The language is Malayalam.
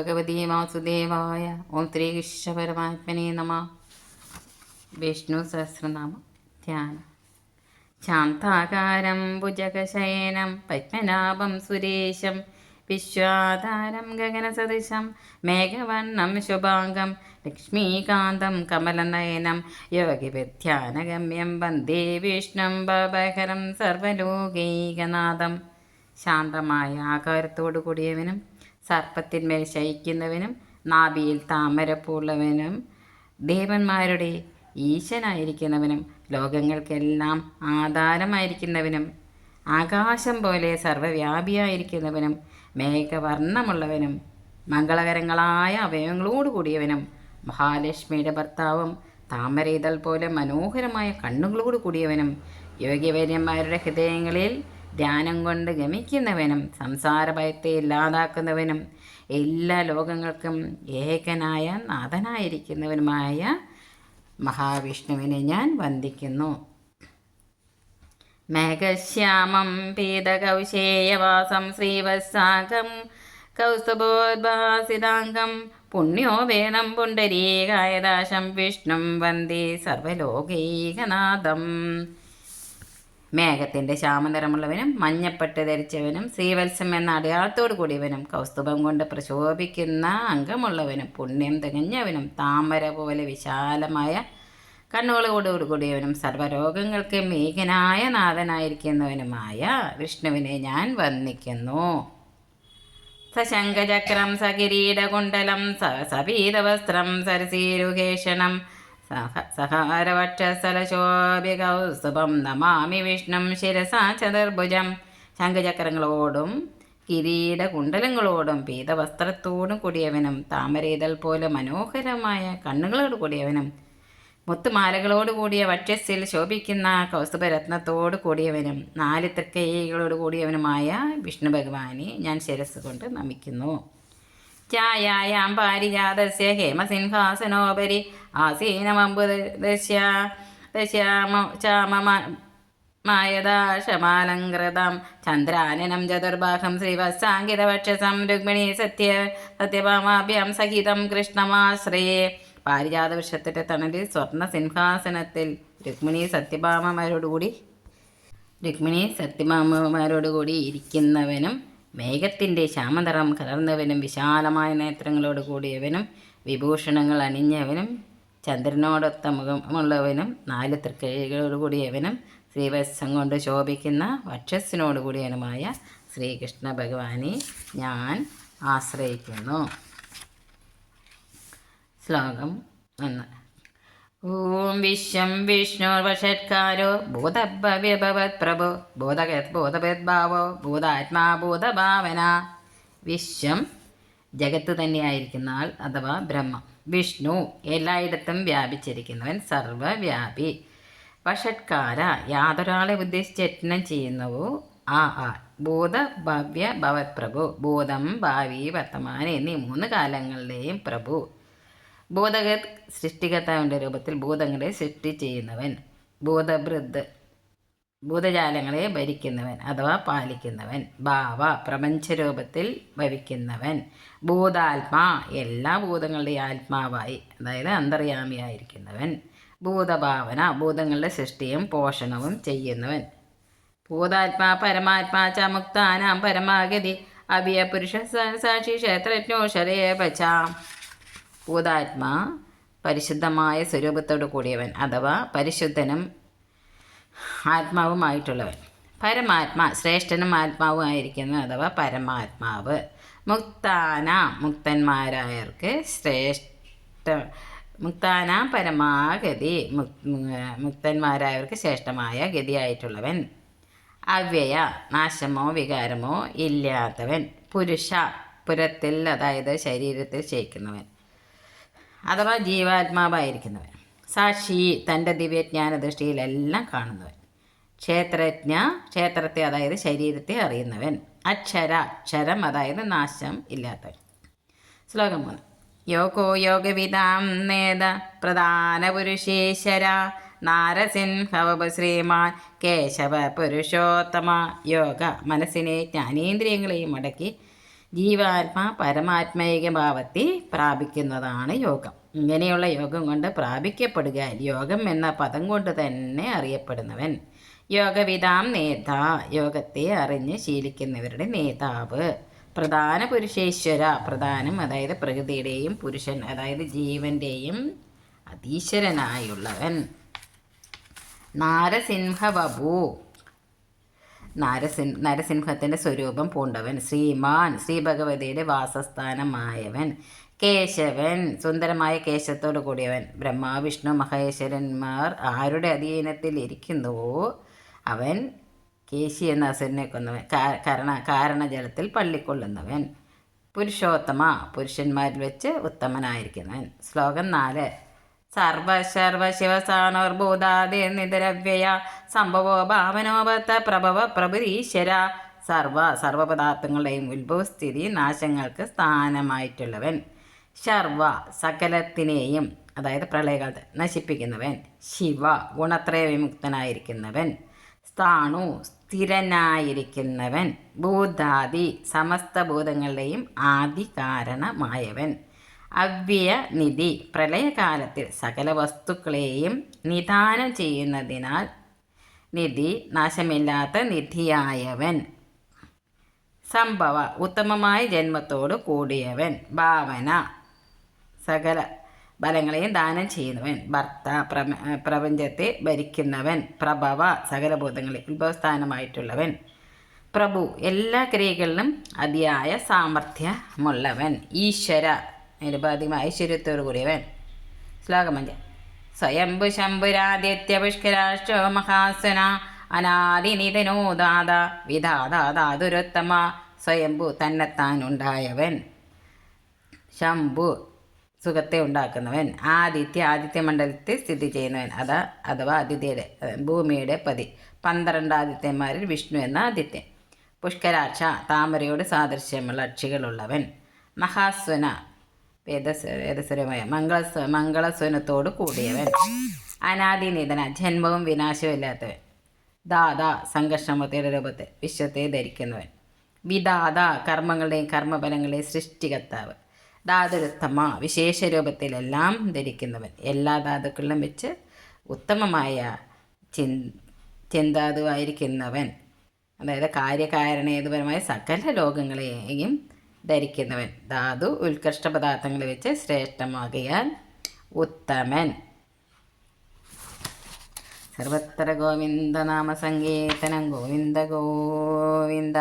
ഭഗവതി വാസുദേവായ. ഓം ശ്രീകൃഷ്ണ പരമാത്മനെ നമ. വിഷ്ണു സഹസ്രനാമം ധ്യാനം. ശാന്താകാരം ഭുജഗശയനം പത്മനാഭം സുരേശം വിശ്വാധാരം ഗഗനസദൃശം മേഘവർണം ശുഭാംഗം ലക്ഷ്മീകാന്തം കമലനയനം യോഗിവിധ്യാനഗമ്യം വന്ദേ വിഷ്ണും ഭവഹരം സർവലോകൈകനാഥം. ശാന്തമായ ആകാരത്തോടു കൂടിയവനും സർപ്പത്തിന്മേൽ ശയിക്കുന്നവനും നാഭിയിൽ താമരപ്പൂള്ളവനും ദേവന്മാരുടെ ഈശനായിരിക്കുന്നവനും ലോകങ്ങൾക്കെല്ലാം ആധാരമായിരിക്കുന്നവനും ആകാശം പോലെ സർവ്വവ്യാപിയായിരിക്കുന്നവനും മേഘവർണ്ണമുള്ളവനും മംഗളകരങ്ങളായ അവയവങ്ങളോട് കൂടിയവനും മഹാലക്ഷ്മിയുടെ ഭർത്താവും താമരയിതൾ പോലെ മനോഹരമായ കണ്ണുകളോട് കൂടിയവനും യോഗ്യവര്യന്മാരുടെ ഹൃദയങ്ങളിൽ ധ്യാനം കൊണ്ട് ഗമിക്കുന്നവനും സംസാരഭയത്തെ ഇല്ലാതാക്കുന്നവനും എല്ലാ ലോകങ്ങൾക്കും ഏകനായ നാഥനായിരിക്കുന്നവനുമായ മഹാവിഷ്ണുവിനെ ഞാൻ വന്ദിക്കുന്നു. മേഘശ്യാമം പീതകൗശേയവാസം ശ്രീവത്സാംഗം കൗസ്തുഭോദ്ഭാസിതാംഗം പുണ്യോ വേദം പുണ്ടരീകായദാശം വിഷ്ണും വന്ദേ സർവലോകൈകനാഥം. മേഘത്തിൻ്റെ ശ്യാമനിറമുള്ളവനും മഞ്ഞപ്പെട്ട് ധരിച്ചവനും ശ്രീവത്സം എന്ന അടയാളത്തോടു കൂടിയവനും കൗസ്തുഭം കൊണ്ട് പ്രശോഭിക്കുന്ന അംഗമുള്ളവനും പുണ്യം തികഞ്ഞവനും താമര പോലെ വിശാലമായ കണ്ണുകളോടുകൂടി കൂടിയവനും സർവ്വരോഗങ്ങൾക്ക് മേഘനായ നാഥനായിരിക്കുന്നവനുമായ വിഷ്ണുവിനെ ഞാൻ വന്ദിക്കുന്നു. സശംഖചക്രം സകിരീടകുണ്ടലം സപീതവസ്ത്രം സരസീരുകേഷണം സഹാരവക്ഷസ്ഥലശോഭികൗസ്തുഭം നമാമി വിഷ്ണും ശിരസാ ചതുർഭുജം. ശംഖചക്രങ്ങളോടും കിരീടകുണ്ടലങ്ങളോടും പീതവസ്ത്രത്തോടും കൂടിയവനും താമരയിതൾ പോലെ മനോഹരമായ കണ്ണുകളോട് കൂടിയവനും മുത്തുമാലകളോട് കൂടിയ വക്ഷസ്സിൽ ശോഭിക്കുന്ന കൗസ്തുഭരത്നത്തോട് കൂടിയവനും 4 തൃക്കൈകളോട് കൂടിയവനുമായ വിഷ്ണു ഭഗവാനെ ഞാൻ ശിരസ് കൊണ്ട് നമിക്കുന്നു. ഛായായാം പാരിജാതസ്യ ഹേമസിംഹാസനോപരി ആസീനമംബുദശ്യാമമായദാശമാലങ്കൃതം ചന്ദ്രാനനം ചതുർഭാഗം ശ്രീവത്സാങ്കിതവക്ഷസം രുക്മിണീ സത്യഭാമാഭ്യാം സഹിതം കൃഷ്ണമാശ്രയേ. പാരിജാത വൃക്ഷത്തിൻ്റെ തണലിൽ സ്വർണ്ണ സിംഹാസനത്തിൽ രുക്മിണി സത്യഭാമമാരോടുകൂടി ഇരിക്കുന്നവനും മേഘത്തിൻ്റെ ശ്യാമനിറം കലർന്നവനും വിശാലമായ നേത്രങ്ങളോട് കൂടിയവനും വിഭൂഷണങ്ങൾ അണിഞ്ഞവനും ചന്ദ്രനോടൊത്ത മുഖമുള്ളവനും 4 തൃക്കൈകളോട് കൂടിയവനും ശ്രീവത്സം കൊണ്ട് ശോഭിക്കുന്ന വക്ഷസ്സിനോട് കൂടിയവനുമായ ശ്രീകൃഷ്ണ ഭഗവാനെ ഞാൻ ആശ്രയിക്കുന്നു. ശ്ലോകം 1. ഓം വിശ്വം വിഷ്ണുർവഷത്കാരോ ഭൂതഭവ്യഭവത് പ്രഭു ബോധഭേദ്ഭാവോ ഭൂതാത്മാ ഭൂതഭാവന. വിശ്വം ജഗത്ത് തന്നെയായിരിക്കുന്ന ആൾ അഥവാ ബ്രഹ്മം. വിഷ്ണു എല്ലായിടത്തും വ്യാപിച്ചിരിക്കുന്നവൻ, സർവവ്യാപി. വഷത്കാര യാതൊരാളെ ഉദ്ദേശിച്ച് യത്നം ചെയ്യുന്നുവോ ആ ആൾ. ഭൂതഭവ്യ ഭവത് പ്രഭു ഭൂതം ഭാവി വർത്തമാനം എന്നീ 3 കാലങ്ങളിലെയും പ്രഭു. ഭൂതഗത് സൃഷ്ടികർത്താവിൻ്റെ രൂപത്തിൽ ഭൂതങ്ങളെ സൃഷ്ടി ചെയ്യുന്നവൻ. ഭൂതഭൃത് ഭൂതജാലങ്ങളെ ഭരിക്കുന്നവൻ അഥവാ പാലിക്കുന്നവൻ. ഭാവ പ്രപഞ്ചരൂപത്തിൽ ഭവിക്കുന്നവൻ. ഭൂതാത്മാ എല്ലാ ഭൂതങ്ങളുടെയും ആത്മാവായി അതായത് അന്തർയാമിയായിരിക്കുന്നവൻ. ഭൂതഭാവന ഭൂതങ്ങളുടെ സൃഷ്ടിയും പോഷണവും ചെയ്യുന്നവൻ. ഭൂതാത്മാ പരമാത്മാ ച മുക്താനാം പരമാഗതി അഭിയ പുരുഷ സാക്ഷി ക്ഷേത്രജ്ഞോ ശരേപചാം. ഭൂതാത്മാ പരിശുദ്ധമായ സ്വരൂപത്തോടു കൂടിയവൻ അഥവാ പരിശുദ്ധനും ആത്മാവുമായിട്ടുള്ളവൻ. പരമാത്മാ ശ്രേഷ്ഠനും ആത്മാവുമായിരിക്കുന്നു അഥവാ പരമാത്മാവ്. മുക്താന മുക്തന്മാരായവർക്ക് മുക്താനാം പരമാഗതി മുക്തന്മാരായവർക്ക് ശ്രേഷ്ഠമായ ഗതിയായിട്ടുള്ളവൻ. അവ്യയ നാശമോ വികാരമോ ഇല്ലാത്തവൻ. പുരുഷ പുരത്തിൽ അതായത് ശരീരത്തിൽ ശയിക്കുന്നവൻ അഥവാ ജീവാത്മാവായിരിക്കുന്നവൻ. സാക്ഷി തൻ്റെ ദിവ്യജ്ഞാന ദൃഷ്ടിയിലെല്ലാം കാണുന്നവൻ. ക്ഷേത്രജ്ഞ ക്ഷേത്രത്തെ അതായത് ശരീരത്തെ അറിയുന്നവൻ. അക്ഷര അക്ഷരം അതായത് നാശം ഇല്ലാത്തവൻ. ശ്ലോകം 3. യോഗോ യോഗവിദാം നേത പ്രധാന പുരുഷേശ്വര നാരസിംഹവപു ശ്രീമാൻ കേശവ പുരുഷോത്തമ. യോഗ മനസ്സിനെ ജ്ഞാനേന്ദ്രിയങ്ങളെയും അടക്കി ജീവാത്മാ പരമാത്മൈക ഭാവത്തിൽ പ്രാപിക്കുന്നതാണ് യോഗം. ഇങ്ങനെയുള്ള യോഗം കൊണ്ട് പ്രാപിക്കപ്പെടുക യോഗം എന്ന പദം കൊണ്ട് തന്നെ അറിയപ്പെടുന്നവൻ. യോഗവിതാം നേത, യോഗത്തെ അറിഞ്ഞ് ശീലിക്കുന്നവരുടെ നേതാവ്. പ്രധാന പുരുഷേശ്വര, പ്രധാനം അതായത് പ്രകൃതിയുടെയും പുരുഷൻ അതായത് ജീവന്റെയും അതീശ്വരനായുള്ളവൻ. നാരസിംഹബു, നരസിംഹത്തിൻ്റെ സ്വരൂപം പൂണ്ടവൻ. ശ്രീമാൻ, ശ്രീ ഭഗവതിയുടെ വാസസ്ഥാനമായവൻ. കേശവൻ, സുന്ദരമായ കേശത്തോടു കൂടിയവൻ. ബ്രഹ്മ വിഷ്ണു മഹേശ്വരന്മാർ ആരുടെ അധീനത്തിൽ ഇരിക്കുന്നുവോ അവൻ കേശി എന്ന അസുരനെ കൊന്നവൻ. കാരണജലത്തിൽ പള്ളിക്കൊള്ളുന്നവൻ. പുരുഷോത്തമ, പുരുഷന്മാരിൽ വെച്ച് ഉത്തമനായിരിക്കുന്നവൻ. ശ്ലോകം 4. സർവശർവശിവസാനോർഭൂതാദിർനിതരവ്യയ സംഭവോ ഭാവനോപത്ത പ്രഭവ പ്രഭുരീശ്വര. സർവപദാർത്ഥങ്ങളുടെയും ഉത്ഭവസ്ഥിതി നാശങ്ങൾക്ക് സ്ഥാനമായിട്ടുള്ളവൻ. ശർവ, സകലത്തിനെയും അതായത് പ്രളയകാലത്ത് നശിപ്പിക്കുന്നവൻ. ശിവ, ഗുണത്രയ വിമുക്തനായിരിക്കുന്നവൻ. സ്ഥാണു, സ്ഥിരനായിരിക്കുന്നവൻ. ഭൂതാദി, സമസ്ത ഭൂതങ്ങളുടെയും ആദി കാരണമായവൻ. അവ്യയനിധി, പ്രളയകാലത്തിൽ സകല വസ്തുക്കളെയും നിധാനം ചെയ്യുന്നതിനാൽ നിധി, നാശമില്ലാത്ത നിധിയായവൻ. സംഭവ, ഉത്തമമായ ജന്മത്തോട് കൂടിയവൻ. ഭാവന, സകല ബലങ്ങളെയും ദാനം ചെയ്യുന്നവൻ. ഭർത്ത, പ്രപഞ്ചത്തെ ഭരിക്കുന്നവൻ. പ്രഭവ, സകല ഭൂതങ്ങളിൽ ഉത്ഭവസ്ഥാനമായിട്ടുള്ളവൻ. പ്രഭു, എല്ലാ ക്രിയകളിലും അതിയായ സാമർഥ്യമുള്ളവൻ. ഈശ്വര, നിരുപാധികമായ ഐശ്വര്യത്തോടു കൂടിയവൻ. ശ്ലോകം 5. സ്വയംഭു ശംഭുരാദിത്യ പുഷ്കരാഷ്ടോ മഹാസുന അനാദിനിധനോ ദാത വിധാതാതുരുത്തമ. സ്വയംഭു, തന്നെത്താനുണ്ടായവൻ. ശംഭു, സുഖത്തെ ഉണ്ടാക്കുന്നവൻ. ആദിത്യ മണ്ഡലത്തിൽ സ്ഥിതി ചെയ്യുന്നവൻ അഥവാ ആദിത്യയുടെ ഭൂമിയുടെ പതി. 12 ആദിത്യന്മാരിൽ വിഷ്ണു എന്ന ആദിത്യൻ. പുഷ്കരാക്ഷ, താമരയോട് സാദൃശ്യമുള്ള അക്ഷികളുള്ളവൻ. മഹാസ്വന, വേദസ്വരമായ മംഗളസ്വനത്തോട് കൂടിയവൻ. അനാദിനിധന, ജന്മവും വിനാശവും ഇല്ലാത്തവൻ. ദാത, സംഘർഷമൂർത്തിയുടെ രൂപത്തിൽ വിശ്വത്തെ ധരിക്കുന്നവൻ. വിധാത, കർമ്മങ്ങളുടെയും കർമ്മഫലങ്ങളുടെയും സൃഷ്ടികർത്താവ്. ധാതുരുത്തമ, വിശേഷ രൂപത്തിലെല്ലാം ധരിക്കുന്നവൻ. എല്ലാ ധാതുക്കളിലും വെച്ച് ഉത്തമമായ ചിന്താതുവായിരിക്കുന്നവൻ. അതായത് കാര്യകാരണേതുപരമായ സകല ലോകങ്ങളെയും ധരിക്കുന്നവൻ. ധാതു ഉത്കൃഷ്ട പദാർത്ഥങ്ങളെ വെച്ച് ശ്രേഷ്ഠമാകിയാൽ ഉത്തമൻ. സർവത്ര ഗോവിന്ദ നാമ സങ്കീർത്തനം. ഗോവിന്ദ ഗോവിന്ദ.